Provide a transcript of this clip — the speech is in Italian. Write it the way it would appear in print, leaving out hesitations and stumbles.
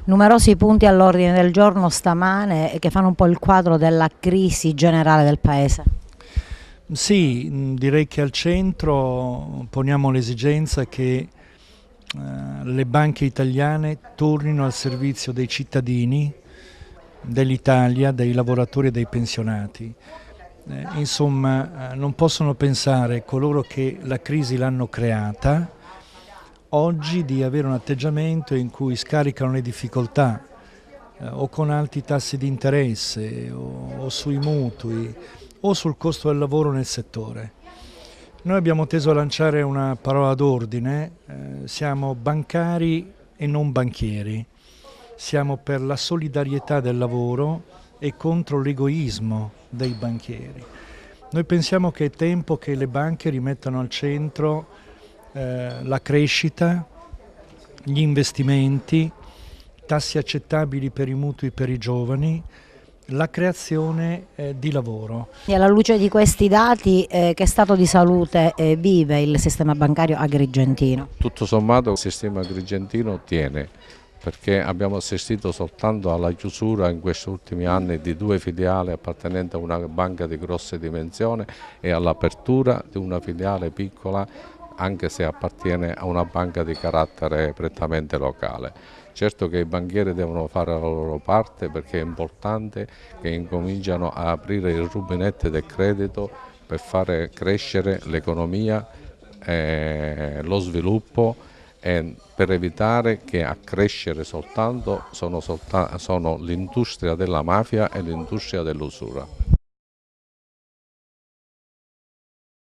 Numerosi punti all'ordine del giorno stamane che fanno un po' il quadro della crisi generale del Paese. Sì, direi che al centro poniamo l'esigenza che le banche italiane tornino al servizio dei cittadini, dell'Italia, dei lavoratori e dei pensionati. Insomma, non possono pensare coloro che la crisi l'hanno creata oggi di avere un atteggiamento in cui scaricano le difficoltà o con alti tassi di interesse o sui mutui o sul costo del lavoro nel settore. Noi abbiamo teso a lanciare una parola d'ordine, siamo bancari e non banchieri, siamo per la solidarietà del lavoro e contro l'egoismo dei banchieri. Noi pensiamo che è tempo che le banche rimettano al centro la crescita, gli investimenti, tassi accettabili per i mutui per i giovani, la creazione di lavoro. E alla luce di questi dati, che stato di salute vive il sistema bancario agrigentino? Tutto sommato il sistema agrigentino tiene, perché abbiamo assistito soltanto alla chiusura in questi ultimi anni di 2 filiali appartenenti a una banca di grosse dimensioni e all'apertura di una filiale piccola, anche se appartiene a una banca di carattere prettamente locale. Certo che i banchieri devono fare la loro parte, perché è importante che incominciano a aprire i rubinetti del credito per fare crescere l'economia, lo sviluppo, e per evitare che a crescere soltanto sono l'industria della mafia e l'industria dell'usura.